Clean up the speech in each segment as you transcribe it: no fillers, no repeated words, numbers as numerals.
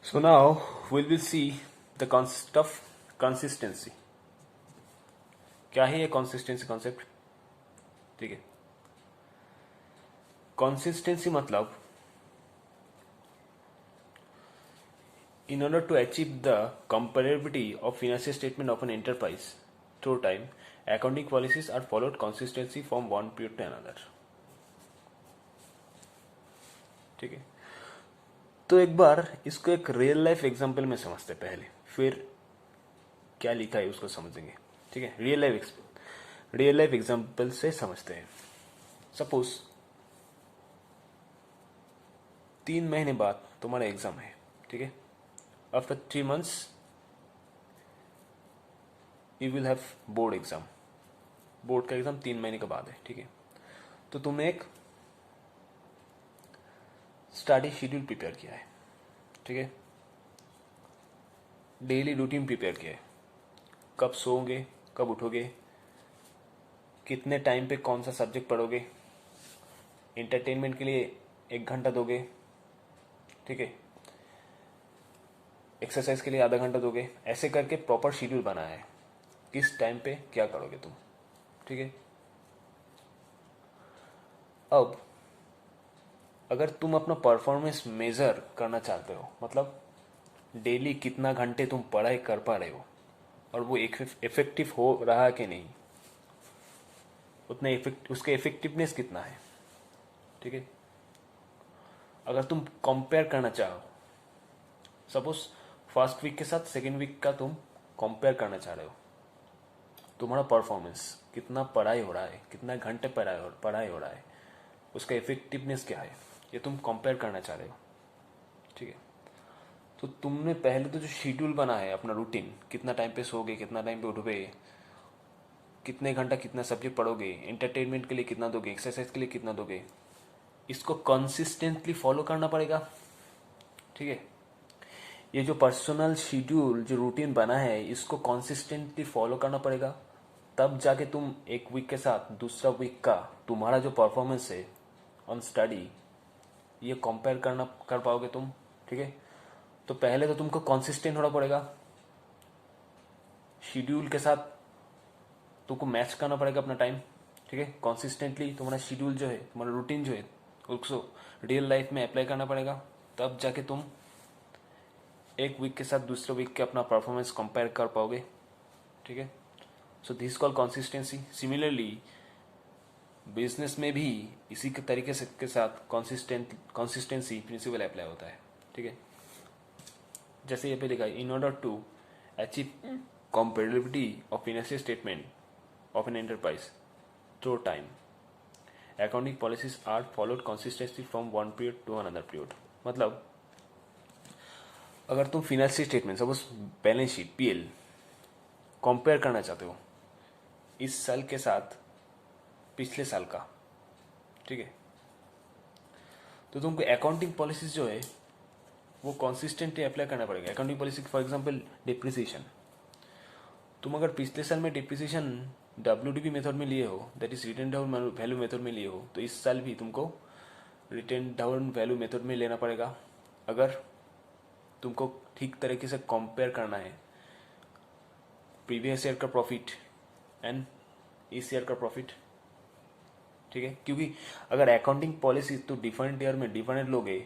So now we will see the concept of consistency. क्या है ये consistency concept? ठीक है, consistency मतलब in order to achieve the comparability of financial statement of an enterprise through time, accounting policies are followed consistently from one period to another. ठीक है, तो एक बार इसको एक रियल लाइफ एग्जांपल में समझते पहले, फिर क्या लिखा है उसको समझेंगे. ठीक है, रियल लाइफ एग्जांपल से समझते हैं. सपोज 3 महीने बाद तुम्हारा एग्जाम है. ठीक है, after 3 months you will have board exam. Board का एग्जाम 3 महीने के बाद है. ठीक है, तो तुमने एक स्टडी शेड्यूल प्रिपेयर किया है. ठीक है, डेली रूटीन प्रिपेयर किया है. कब सोओगे, कब उठोगे, कितने टाइम पे कौन सा सब्जेक्ट पढ़ोगे, एंटरटेनमेंट के लिए 1 घंटा दोगे. ठीक है, एक्सरसाइज के लिए आधा घंटा दोगे. ऐसे करके प्रॉपर शेड्यूल बनाया है, किस टाइम पे क्या करोगे तुम. ठीक है, अब अगर तुम अपना परफॉर्मेंस मेजर करना चाहते हो, मतलब डेली कितना घंटे तुम पढ़ाई कर पा रहे हो और वो इफेक्टिव हो रहा है कि नहीं, उतना उसके इफेक्टिवनेस कितना है. ठीक है, अगर तुम कंपेयर करना चाहो, सपोज फर्स्ट वीक के साथ सेकेंड वीक का तुम कंपेयर करना चाह रहे हो, तुम्हारा परफॉर्मेंस कितना पढ़ाई हो रहा है, कितना घंटे पढ़ाई हो रहा है, उसका इफेक्टिवनेस क्या है, ये तुम कंपेयर करना चाह रहे हो. ठीक है, तो तुमने पहले तो जो शेड्यूल बना है अपना रूटीन, कितना टाइम पे सोओगे, कितना टाइम पे उठोगे, कितने घंटा कितना सब्जेक्ट पढ़ोगे, एंटरटेनमेंट के लिए कितना दोगे, एक्सरसाइज के लिए कितना दोगे, इसको कंसिस्टेंटली फॉलो करना पड़ेगा. ठीक है, ये जो पर्सनल शेड्यूल जो रूटीन बना है, इसको कंसिस्टेंटली फॉलो करना पड़ेगा. तब जाके तुम एक वीक के साथ दूसरा वीक का तुम्हारा जो परफॉर्मेंस है ऑन स्टडी, ये कंपेयर कर पाओगे तुम. ठीक है, तो पहले तो तुमको कंसिस्टेंट होना पड़ेगा, शेड्यूल के साथ तुमको मैच करना पड़ेगा अपना टाइम. ठीक है, कंसिस्टेंटली तुम्हारा शेड्यूल जो है, तुम्हारा रूटीन जो है, उसको रियल लाइफ में अप्लाई करना पड़ेगा. तब जाके तुम एक वीक के साथ दूसरे वीक के अपना परफॉर्मेंस कंपेयर कर पाओगे. ठीक है, so this call consistency. Similarly business में भी इसी के तरीके से के साथ कंसिस्टेंसी प्रिंसिपल अप्लाई होता है. ठीक है, जैसे ये पे लिखा है, in order to achieve comparability of financial statement of an enterprise through time, accounting policies are followed consistently from one period to another period. मतलब अगर तुम financial statement, suppose balance sheet PL compare करना चाहते हो इस साल के साथ पिछले साल का, ठीक है, तो तुमको अकाउंटिंग पॉलिसीज जो है वो कंसिस्टेंटली अप्लाई करना पड़ेगा. Accounting policy for example depreciation, तुम अगर पिछले साल में डिप्रिसिएशन WDV मेथड में लिए हो, that is return down value method में लिए हो, तो इस साल भी तुमको रिटर्न डाउन वैल्यू मेथड में लेना पड़ेगा. अगर तुमको ठीक तरीके से कंपेयर करना है प्रीवियस ईयर का प्रॉफिट एंड इस ईयर का प्रॉफिट. ठीक है, क्योंकि अगर अकाउंटिंग पॉलिसी तो डिफरेंट ईयर में डिफरेंट लोगे,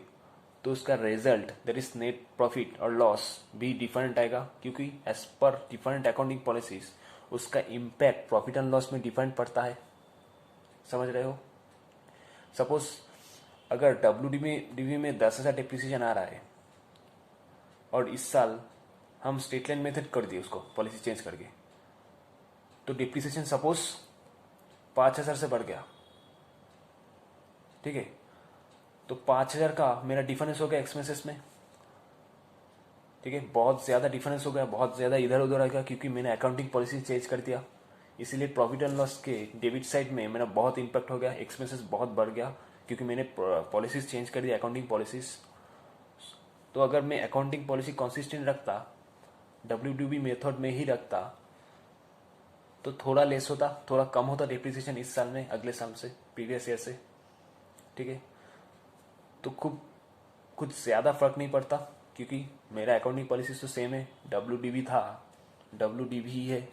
तो उसका result that is net profit और लॉस भी डिफरेंट आएगा, क्योंकि as per different accounting policies उसका इम्पैक्ट प्रॉफिट एंड लॉस में डिफरेंट पड़ता है. समझ रहे हो. सपोज अगर WDV में 10,000 डिप्रिसिएशन आ रहा है और इस साल हम स्ट्रेट लाइन मेथड कर दिए उसको पॉलिसी चेंज करके, तो डिप्रिसिएशन सपोज 5,000 से बढ़ गया. ठीक है, तो 5,000 का मेरा डिफरेंस हो गया एक्सपेंसेस में. ठीक है, बहुत ज़्यादा डिफरेंस हो गया, बहुत ज़्यादा इधर उधर आ गया, क्योंकि मैंने अकाउंटिंग पॉलिसी चेंज कर दिया. इसीलिए प्रॉफिट एंड लॉस के डेबिट साइड में मेरा बहुत इंपैक्ट हो गया, एक्सपेंसेस बहुत बढ़ गया, क्योंकि मैंने पॉलिसीज चेंज कर दी अकाउंटिंग पॉलिसीज. तो अगर मैं अकाउंटिंग पॉलिसी कंसिस्टेंट रखता, WDV मेथड में ही रखता, तो थोड़ा लेस होता, थोड़ा कम होता डिप्रिसिएशन इस साल में अगले साल से, प्रीवियस ईयर से. ठीक है, तो कुछ ज़्यादा फर्क नहीं पड़ता. क्योंकि मेरा अकाउंटिंग पॉलिसी तो सेम है, WDB था, WDB ही है,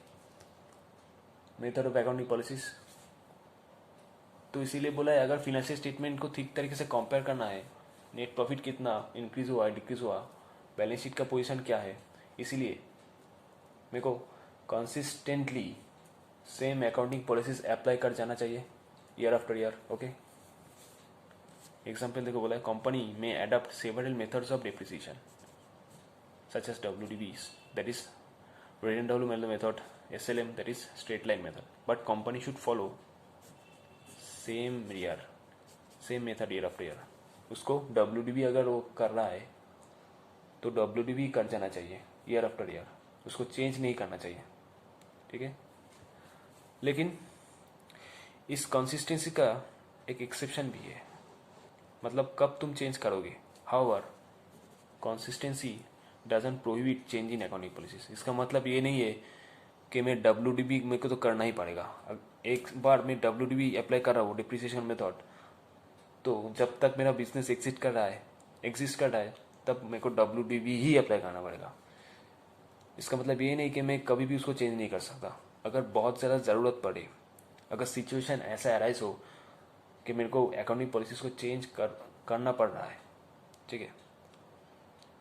मेथड ऑफ अकाउंटिंग पॉलिसीज। तो इसीलिए बोला है अगर फिनेंशियल स्टेटमेंट को ठीक तरीके से कंपेयर करना है, नेट प्रॉफिट कितना इंक्रीज हुआ डिक्रीज हुआ, बैलेंस शीट का पोजीशन क्या है, इसीलिए मेरे को consistently same accounting policies apply कर जाना चाहिए year after year. Okay, example देखो, बोला है कंपनी में adopt several methods of depreciation such as WDB, that is Braden-W method, SLM, that is straight line method, but company should follow same method year after year। उसको WDB अगर वो कर रहा है तो WDB कर जाना चाहिए ईयर आफ्टर ईयर, उसको चेंज नहीं करना चाहिए, ठीक है। लेकिन इस कंसिस्टेंसी का एक एक्सेप्शन भी है, मतलब कब तुम चेंज करोगे। However consistency doesn't prohibit change in accounting policies. इसका मतलब ये नहीं है कि मैं WDB मेरे को तो करना ही पड़ेगा। एक बार मैं WDB अप्लाई कर रहा हूँ डिप्रिसिएशन मेथड, तो जब तक मेरा बिजनेस एग्जिस्ट कर रहा है तब मेरे को WDB ही अप्लाई करना पड़ेगा। इसका मतलब ये नहीं कि मैं कभी भी उसको चेंज नहीं कर सकता। अगर बहुत ज़्यादा ज़रूरत पड़े, अगर सिचुएशन ऐसा अराइज हो कि मेरे को अकाउंटिंग पॉलिसीज को चेंज करना पड़ रहा है, ठीक है,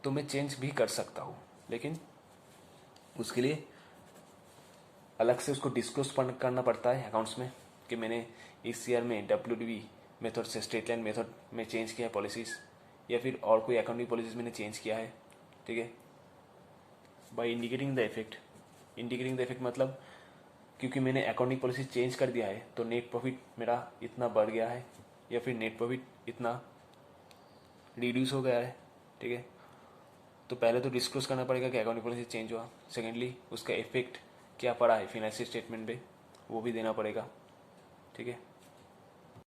तो मैं चेंज भी कर सकता हूँ, लेकिन उसके लिए अलग से उसको डिस्क्लोज करना पड़ता है अकाउंट्स में कि मैंने इस ईयर में WDB मेथड से स्ट्रेट लाइन मेथड में चेंज किया है पॉलिसीज़, या फिर और कोई अकाउंटिंग पॉलिसीज़ मैंने चेंज किया है, ठीक है। बाय इंडिकेटिंग द इफेक्ट मतलब क्योंकि मैंने अकाउंटिंग पॉलिसी चेंज कर दिया है तो नेट प्रॉफिट मेरा इतना बढ़ गया है या फिर नेट प्रॉफिट इतना रिड्यूस हो गया है, ठीक है। तो पहले तो डिस्क्लोज करना पड़ेगा कि अकाउंटिंग पॉलिसी चेंज हुआ। सेकेंडली उसका इफेक्ट क्या पड़ा है फिनेंशियल स्टेटमेंट पे, वो भी देना पड़ेगा, ठीक है।